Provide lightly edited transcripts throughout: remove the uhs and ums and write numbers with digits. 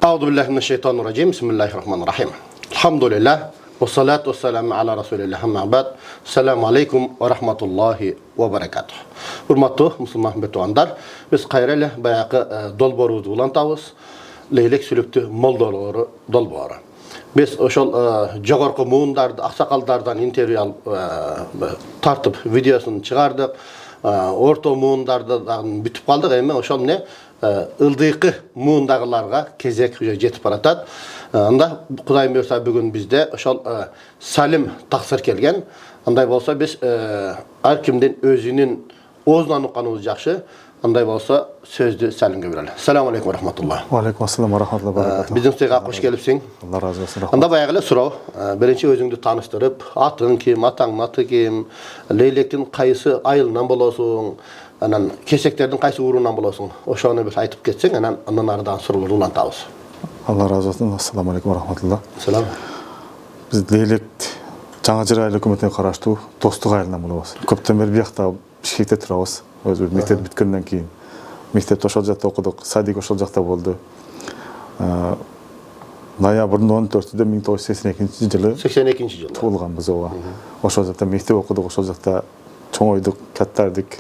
Аузубиллахи минаш-шайтанир-раджим. Бисмиллахир-рахманир-рахим. Алхамдулиллах. Вассалату вассаламу аля расулиллах. Амма бад. Ассаламу алейкум ва рахматуллахи ва баракатух. Урматтуу мусулман бетуандар, биз кайра баягы долбоорубузду улантабыз. Лейлек сүлүктү молдолору долбоору. Biz ошол жогорку муундарды, аксакалдардан интервью тартып видеосун чыгардык. Орто муундардан бүтүп калдык, эми ошол эмне ылдыйкы муундагыларга кезек жетип баратат. Анда Кудайым буйрса бүгүн бизде ошол Салим таксыр келген. Андай болсо биз ар кимдин өзүнүн оозунан укканыбыз жакшы. Андай болсо сөздү Салимге берели. Assalamu алейкум ва рахматуллах. Ва алейкум ассалам ва рахматуллахи ва баракатух. Биздин студияга кош келипсиң. Алла разы болсун. Анда баягы эле суроо. Биринчи өзүңдү тааныштырып, атың ким, атаңдын аты ким, Лейлектин кайсы айылынан болосуң, анан кесектердин кайсы уруунан болосуң. Ошону бир айтып кетсең, андан арыдан суроолорду улантабыз. Алла разы болсун. Ассаламу алейкум ва рахматуллах. Салам. Биз Лейлект Жаңы Жыр айыл өкмөтүнө караштуу Достук айылынан болобуз. Көптөн бери биякта Бишкекте турабыз. Өзү мектеп бүткөндөн кийин мектепте ошол жакта окудук, садик ошол жакта болду. Ноябрдын 14-ндө 1982-жылы 82-жылы туулганбыз ооба. Ошол жакта мектеп окудук, ошол жакта чоңойдук, каттардык,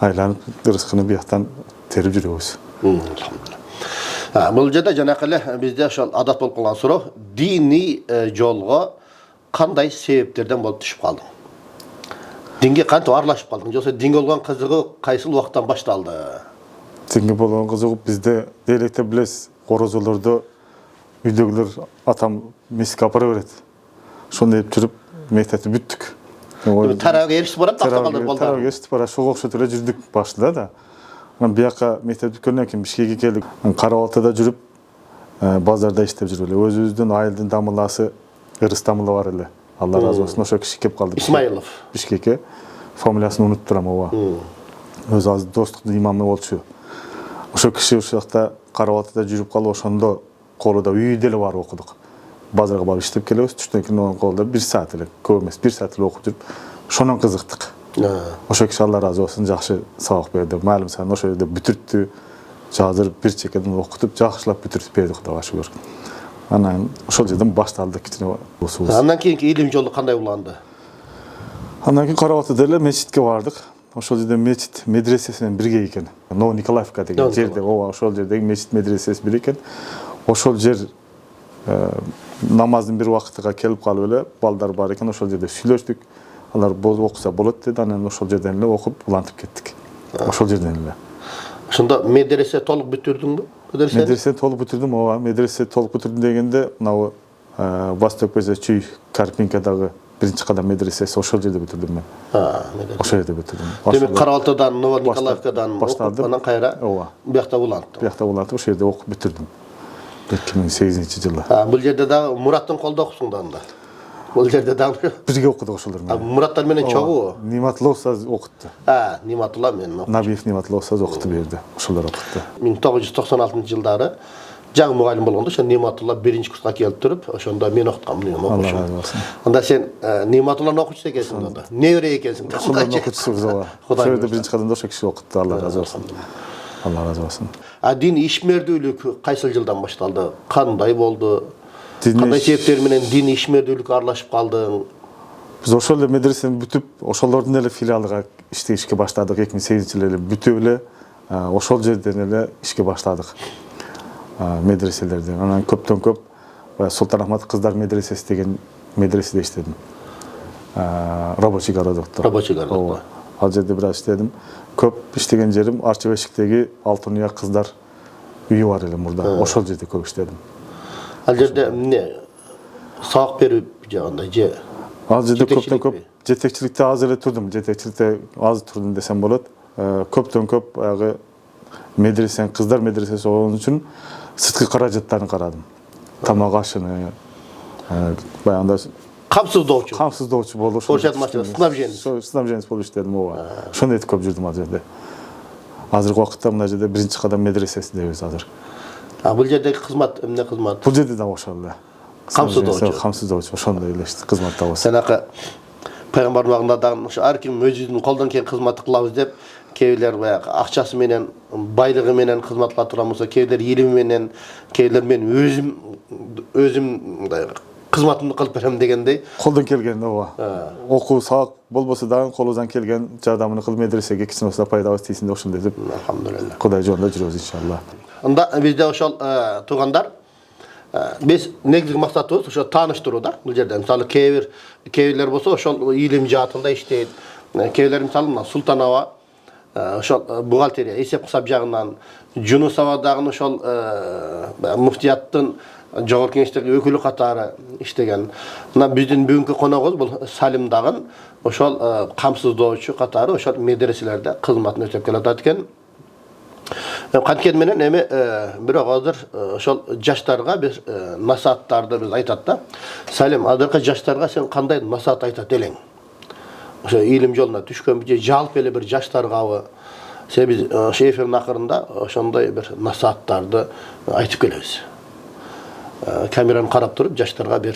айланып рызкыны бияктан терип жүрөбүз. Бул жерде жанакы эле бизде ошол адат болуп калган суроо, диний жолго кандай себептерден болуп түшүп калдың? Динге кантип аралашып калдың? Жоксо динге болгон кызыгуу кайсыл убактан башталды? Динге болгон кызыгуу бизде Лейлекте билесиз, корозолордо үйдөгүлөр атам миске апара берет. Ошондой деп жүрүп мектепти бүттүк. Тарабга эришип барат, аксакалдар болду. Тарабга эришип бара, ошого окшоп эле жүрдүк башында да. Анан бияка мектеп бүткөндөн кийин Бишкекке келдик. Карабалтыда жүрүп, базарда иштеп жүрүп эле. Өзүбүздүн айылдын дамыласы Ырыс дамылы бар эле. Алла разы болсун, ошо киши кеп калды. Исмаилов. Бишкекке. Фамилиясын унутуп турам ооба. Өзү азыр Достуктун имамы болчу. Ошо киши ошол жакта Карабалтыда жүрүп калып, ошондо колуда үйдө эле барып окудук. Базарга барып иштеп келебиз. Түштөн кийин онун колунда 1 саат эле, көп эмес, 1 саат эле окуп жүрүп, ошонон кызыктык. Ошо киши Алла разы болсун, жакшы сабак берди. Маалым сан ошо жерде бүтүрттү, жаздырып, бир чекеден окутуп, жакшылап бүтүртүп берди, Кудайга шүгүр. Анан ошол жерден башталды кичине болсубуз. Андан кийинки илим жолу кандай уланды? Андан кийин Карабалтыда эле мечитке бардык. Ошол жерде мечит медресеси менен бирге экен. Новониколаевка деген жерде, ооба, ошол жердеги мечит медресеси бир экен. Ошол жер намаздын бир убактыга келип калып эле, балдар бар экен, ошол жерде сүйлөштүк. Алар окуса болот деди, анан ошол жерден эле окуп улантып кеттик. Ошол жерден эле. Ошондо медресе толук бүтүрдүңбү? Медресе толук бүтүрдүм, ооба. Медресе толук бүтүрдүм дегенде, мынау Восток Чүй Карпинкадагы биринчи кадам медресеси ошол жерде бүтүрдүм мен. Ошол жерде бүтүрдүм. Демек Карабалтыдан, Новониколаевкадан окуп, анан кайра биякта уланттым. Биякта улантып, ошол жерде окуп бүтүрдүм. 2008-жылы. Бул жерде да Мураттын колдо окусуң да анда. Бул жерде да бирге окудук ошолор менен. Мураттар менен чогуу? Ниматулла устаз окутту. Ниматулла менен. Набиев Ниматулла устаз окутту бу жерде. Ошолор окутту. 1996-жылдары жаңы мугалим болгондо ошо Ниматулла биринчи курска келип туруп, ошондо мен окуткам, мен окушум. Анда сен Ниматулланын окуучусу экенсиң да. Небере экенсиң да. Ошолордун окуучусубуз ооба. Ошол жерде биринчи кадамда ошо киши окутту, Алла разы болсун. Алла разы болсун. Дин ишмердүүлүк кайсыл жылдан башталды? Кандай болду? Кандай себептер менен дин ишмердүүлүккө аралашып калдың? Биз ошол эле медресени бүтүп, ошолордун эле филиалыга иштешке баштадык. 2008-жылы эле бүтүп эле ошол жерден эле ишке баштадык. Медреселерден. Анан көптөн көп Султанахмат кыздар медресеси деген медреседе иштедим. Рабочий городокто. Рабочий городокто. Ал жерде бир иштедим. Көп иштеген жерим Арчыбешиктеги Алтын Уя кыздар үйү бар эле мурда. Ошол жерде көп иштедим. Ал жерде эмне сабак берип жагандай же? Ал жерде көптөн көп жетекчиликте аз эле турдум. Жетекчиликте аз турдум десем болот. Көптөн көп баягы медресенин кыздар медресеси болгон үчүн сырткы каражаттарын карадым. Тамак ашыны, баягында камсыздоочу болду. Ошол снабженец болуп иштедим, ооба. Ошондой этип көп жүрдүм ал жерде. Азыркы убакытта мына жерде биринчи кадам медресесиндебиз азыр. Бул жердеги кызмат эмне кызмат? Бул жерде да ошол эле. Камсыздоочу. Ошондой эле кызматта болсун. Сенакы Peygamber uğrunda da her kim özünün koldan kelген kızmatı kılabız dep, keyler баягы акчасы менен, байлыгы менен кызмат кыла турган болсо, кейлер илими менен, кейлер мен өзүм кызматымды кылып берем дегендей. Колдан келген ооба. Окуу сабак болбосо дагы колубуздан келген жардамын кылып медресеге кичине болсо пайдабыз тийсин деп ошондой деп. Алхамдулилlah. Кудай жолунда жүрөбүз иншалла. Анда бизде ошол туугандар biz негизги максатыбыз ошо тааныштыруу да. Бул жерде мисалы кейбирлер болсо ошол илим жаатында иштейт. Кейбирлер мисалы мына Султанова ошол бухгалтерия, эсеп кысап жагынан, Жунусова дагы ошол муфтияттын жогорку кеңештеги өкүлү катары иштеген. Мына биздин бүгүнкү коногубуз бул Салим дагы ошол камсыздоочу катары ошол медреселерде кызматын өтөп келатат экен. Канткени менен эми бирок азыр ошол жаштарга бир насааттарды биз айтат да. Салим, азыркы жаштарга сен кандай насаат айтат элең? Ошо илим жолуна түшкөн же жалпы эле бир жаштаргабы? Себеби биз ошо эфирдин акырында ошондой бир насааттарды айтып келебиз. Камераны карап туруп жаштарга бир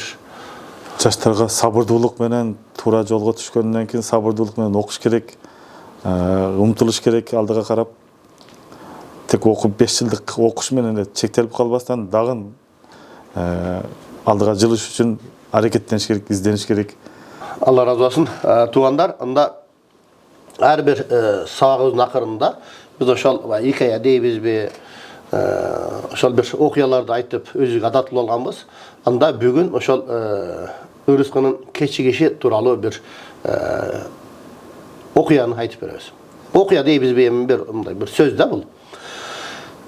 сабырдуулук менен туура жолго түшкөндөн кийин сабырдуулук менен окуш керек, умтулуш керек алдыга карап. Тек окуп 5 жылдык окуш менен чектелип калбастан дагы алдыга жылыш үчүн аракеттениш керек, издениш керек. Алла разы болсун. Туугандар, анда ар бир сабагыбыздын акырында биз ошол икая дейбизби, ошол бир окуяларды айтып өзүбүзгө адат кылып алганбыз. Анда бүгүн ошол ырыскынын кечигиши тууралуу бир окуяны айтып беребиз. Окуя дейбизби, эми бир сөз да бул.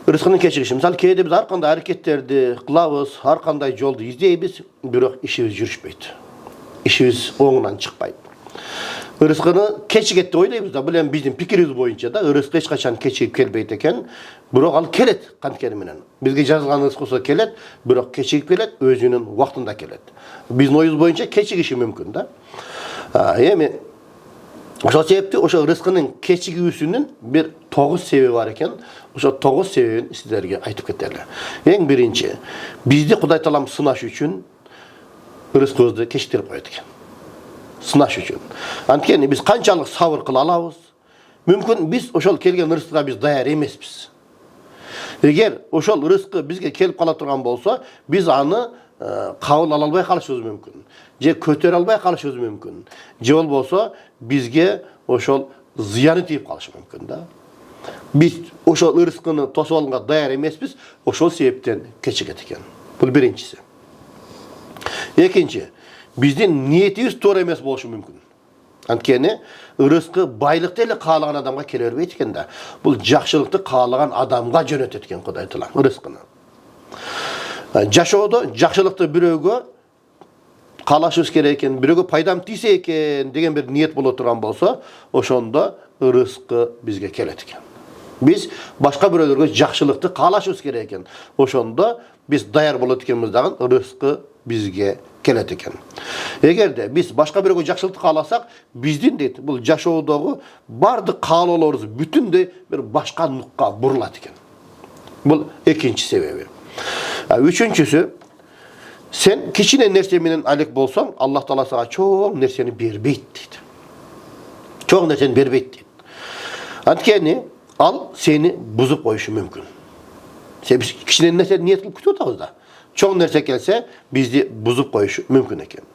Ырыскынын кечигиши. Мисалы кээде биз ар кандай аракеттерди кылабыз, ар кандай жолду издейбиз, бирок ишибиз жүрүшпөйт. Ишибиз оңунан чыкпайт. Ырыскыны кечигет деп ойлойбуз да, бул эми биздин пикирибиз боюнча да, ырыскы эч качан кечигип келбейт экен. Бирок ал келет канткени менен. Бизге жазылган ырыскы болсо келет, бирок кечигип келет, өзүнүн убактында келет. Биздин оюбуз боюнча кечигиши мүмкүн да. Эми ошол себепти ошо ырыскынын кечигүүсүнүн бир 9 себеби бар экен. Ошо 9 себебин сиздерге айтып кетели. Эң биринчи, бизди Кудай Таалам сынаш үчүн ырыскыбызды кечиктирип коет экен. Сынаш үчүн. Анткени биз канчалык сабыр кыла алабыз? Мүмкүн биз ошол келген ырыскыга биз даяр эмеспиз. Эгер ошол ырыскы бизге келип кала турган болсо, биз аны кабыл ала албай калышыбыз мүмкүн. Же көтөрө албай калышыбыз мүмкүн. Же болбосо бизге ошол зыяны тийип калышы мүмкүн да. Биз ошол ырыскыны тосуп алганга даяр эмеспиз, ошол себептен кечигет экен. Бул биринчиси. Экинчи, биздин ниетибиз туура эмес болушу мүмкүн. Анткени ырыскы байлыкты эле каалаган адамга келе бербейт экен да. Бул жакшылыкты каалаган адамга жөнөтөт экен Кудай Таалам ырыскыны. Жашоодо жакшылыкты бирөөгө каалашыбыз керек экен, бирөөгө пайдам тийсе экен деген бир ниет боло турган болсо, ошондо ырыскы бизге келет экен. Биз башка бирөөлөргө жакшылыкты каалашыбыз керек экен. Ошондо биз даяр болот экенбиз дагы ырыскы бизге келет экен. Эгерде биз башка бирөөгө жакшылыкты кааласак, биздин дейт бул жашоодогу бардык каалоолорубуз бүтүндөй бир башка нукка бурулат экен. Бул экинчи себеби. Үчүнчүсү, сен кичине нерсе менен алек болсоң, Аллах Таала сага чоң нерсени бербейт дейт. Чоң нерсени бербейт дейт. Анткени ал сени бузуп коюшу мүмкүн. Себеби кичине нерсе ниет кылып күтүп атабыз да. Чоң нерсе келсе, бизди бузуп коюшу мүмкүн экен.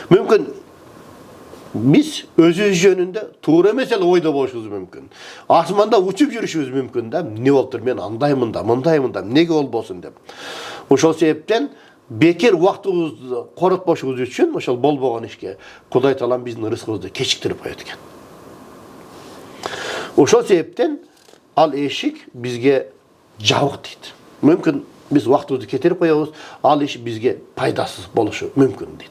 Мүмкүн биз өзүбүз жөнүндө туура эмес эле ойдо болушубуз мүмкүн. Асманда учуп жүрүшүбүз мүмкүн да. Эмне болуптур, мен андаймын да, мындаймын да, эмнеге болбосун деп. Ошол себептен бекер убактыбызды коротпошубуз үчүн ошол болбогон ишке Кудай Таалам биздин ырыскыбызды кечиктирип коет экен. Ошол себептен ал эшик бизге жабык дейт. Мүмкүн биз убактыбызды кетирип коебуз, ал иш бизге пайдасыз болушу мүмкүн дейт.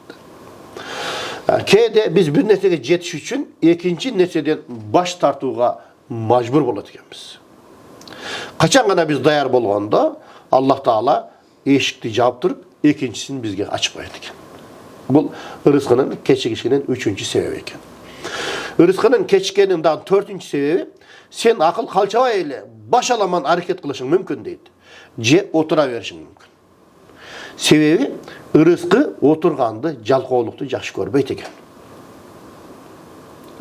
Кээде биз бир нерсеге жетиш үчүн экинчи нерседен баш тартууга мажбур болот экенбиз. Качан гана биз даяр болгондо, Аллах Таала эшикти жаап туруп, экинчисин бизге ачып коет экен. Бул ырыскынын кечигишинин үчүнчү себеби экен. Ырыскынын кечиккенин дагы төртүнчү себеби, сен акыл калчабай эле башаламан аракет кылышың мүмкүн дейт. Же отура беришиң мүмкүн. Себеби ырыскы отурганды, жалкоолукту жакшы көрбөйт экен.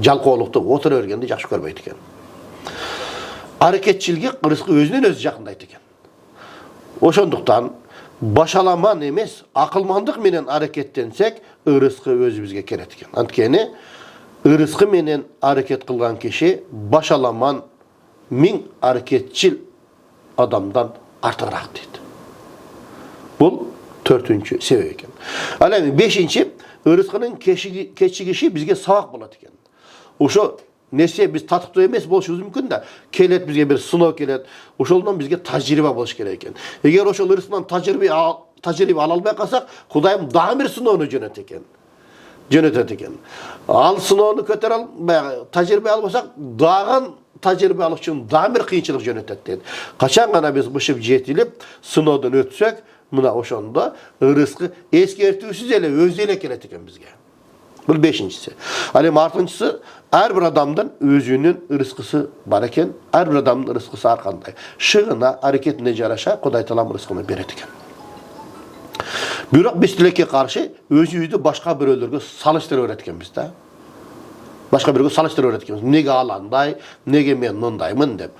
жалқаулықты отыра бергенді жақсы көрмейді екен. Hareketçilge rızkı özünden özü жақындайды екен. Ошондуктан башаламан емес, акылмандык менен аракеттенсек, рызкы өзүбүзгө келет экен. Анткени рызкы менен аракет кылган киши башаламан миң аракетчил адамдан артыгыраак дейт. Бул 4-чү себеп экен. Ал эми 5-чи рызкынын кечигиши бизге сабак болот экен. Ошо нерсе биз татыктуу эмес болушубуз мүмкүн да, келет бизге бир сыноо келет. Ошолдон бизге тажрыйба болуш керек экен. Эгер ошол рызкынан тажрыйба ала албай калсак, Кудайым дагы бир сыноону жөнөтөт экен. Ал сыноону көтөрө албай, тажрыйба албасак, дагы тажрыйба алыш үчүн дагы бир кыйынчылык жөнөтөт дейт. Качан гана биз бышып жетилип, сыноодон өтсөк, мына ошондо рызкы эскертүүсүз эле өзү эле келет экен бизге. Бул 5-чиси. Ал эми 6-чысы, ар бир адамдын өзүнүн рызкысы бар экен. Ар бир адамдын рызкысы ар кандай. Шыгына, аракетине жараша Кудай Таалам рызкыны берет экен. Бирок биз тилекке каршы өзүбүздү башка бирөөлөргө салыштыра берет экенбиз да. Башка бирөөгө салыштыра берет экенбиз. Неге ал андай, неге мен мындаймын деп.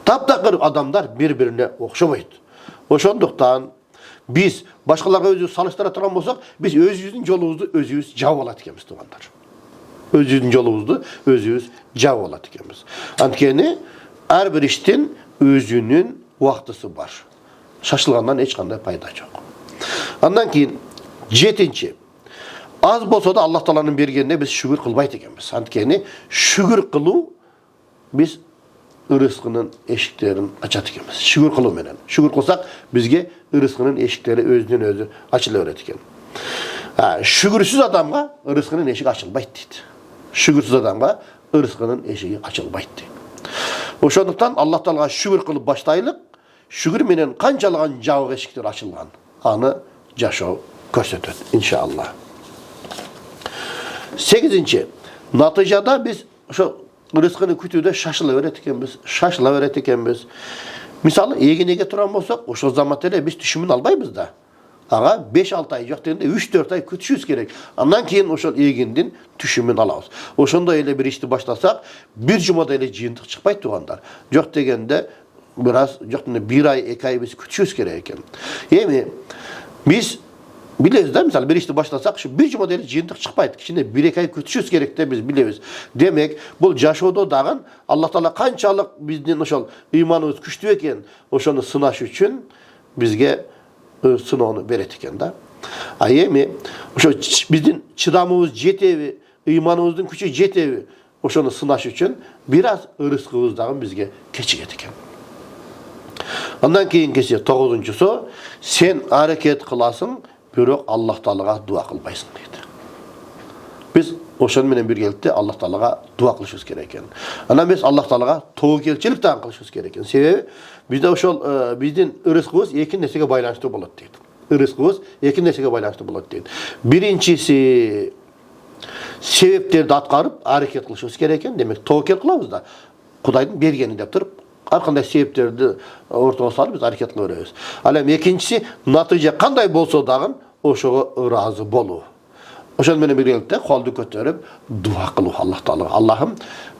Таптакыр адамдар бири-бирине окшобойт. Ошондуктан biz başkalarına özü salıştıra turan bolsak, biz özümüzün yolumuzu özümüz cevap alat ekemiz tuğanlar. Özümüzün yolumuzu özümüz cevap alat ekemiz. Antkeni her bir iştin özünün vaktısı var. Şaşılgandan hiç kanday payda yok. Ondan keyin 7-ci, az bolsa da Allah Taala'nın bergenine biz şükür kılbayt ekemiz. Antkeni şükür kılu biz rızkının eşiklerini açat ekemiz. Şükür kılуу menen. Şükür kılsak bizge rızkının eşikleri özünden özü açıla öğret eken. Şükürsüz adamga rızkının eşiği açılbayt deydi. Şükürsüz adamga rızkının eşiği açılbayt deydi. Oşonduktan Allah Taala'ga şükür kılıp başlayılık, şükür menen kançalığan jabık eşikler açılgan. Anı jaşoo körsetöt inşallah. 8-ci, natijada biz şu rızkını kütüde şaşıla öğret ekenbiz. Misалы, егенеге туран болсақ, ошол замателе биз түшүмүн албайбыз да. Ага 5-6 ай жок дегенде 3-4 ай күтүшүбүз керек. Андан кийин ошол эгиндин түшүмүн алабыз. Ошондой эле бир ишти баштасак, бир жумада эле жыйынтык чыкпайт тугандар. Жок дегенде бираз, жок дегенде 1 ай, 2 ай биз күтүшүбүз керек экен. Эми биз билебиz да, мисалы бир ишти баштасак, şu bir jumada эле жыйынтык чыкпайт. Кичине 1-2 ай күтүшүбүз керек деп биз билебиз. Демек, бул жашоодо дагы Аллах Таала канчалык биздин ошол ыйманыбыз күчтүү экен, ошону сынаш үчүн бизге сыноону берет экен да. А эми ошо биздин чыдамыбыз жетеби, ыйманыбыздын күчү жетеби, ошону сынаш үчүн бир аз рызкыбыз дагы бизге кечигет экен. Андан кийинкиси 9-чусу, сен аракет кыласың, бирок Аллах Таалага дуа кылбайсың дейт. Biz ошон менен биргеликте Аллах Таалага дуа кылышыбыз керек экен. Анан биз Аллах Таалага тоокелчилик дагы кылышыбыз керек экен. Себеби бизде ошол биздин рызкыбыз эки нерсеге байланыштуу болот дейт. Рызкыбыз эки нерсеге байланыштуу болот дейт. Биринчиси себептерди аткарып аракет кылышыбыз керек экен. Демек тоокел кылабыз да. Кудайдын бергени деп туруп, ар кандай себептерди ортого салып биз аракет кыла беребиз. Ал эми экинчиси натыйжа кандай болсо дагы ошого ыраазы болуу. Ошол менен биргеликте колду көтөрүп дуа кылуу Аллах Таалага. Аллахым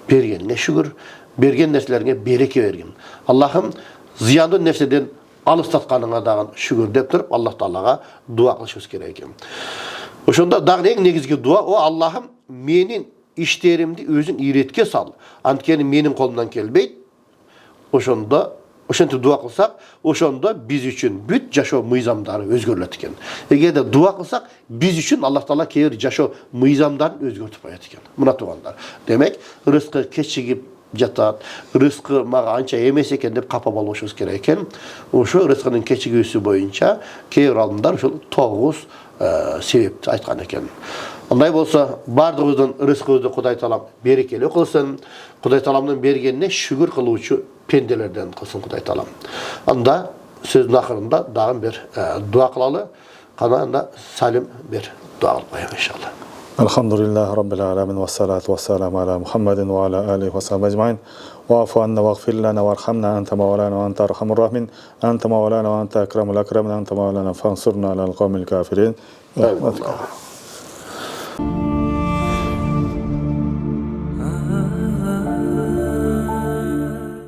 бергенине шүгүр, берген нерселериңе береке бергин. Аллахым зыяндуу нерседен алыстатканыңа дагы шүгүр деп туруп Аллах Таалага дуа кылышыбыз керек экен. Ошондо дагы эң негизги дуа, о Аллахым менин иштеримди өзүң ийретке сал. Анткени менин колумдан келбейт. Ошентип дуа кылсак, ошондо биз үчүн бүт жашоо мыйзамдары өзгөрүлөт экен. Эгерде дуа кылсак, биз үчүн Аллах Таала кээ бир жашоо мыйзамдарын өзгөртүп коет экен. Мына туугандар. Демек, рызкы кечигип жатат, рызкы мага анча эмес экен деп капа болушубуз керек экен. Ошо рызкынын кечигүүсү боюнча кээ бир алдымдар ошол 9 себепти айткан экен. Андай болса, бардыгыбыздын рызкыбызды Кудай Таалам берекелүү кылсын. Кудай Тааламдын бергенине шүгүр кылуучу пенделерден кылсын Кудай Таалам. Анда сөздүн акырында дагы бир дуа кылалы. Кана анда салим бир дуа кылып коелу иншалла. Elhamdülillahi Rabbil alemin ve salatu ve selamu ala Muhammedin ve ala alihi ve sahbihi ecmaîn. Wa'fu anna waghfir lana warhamna anta mawlana ve anta arhamur rahimin. Anta mawlana ve anta ekramul ekremin. Anta mawlana fansurna alal kavmil kafirin. Eyvallah.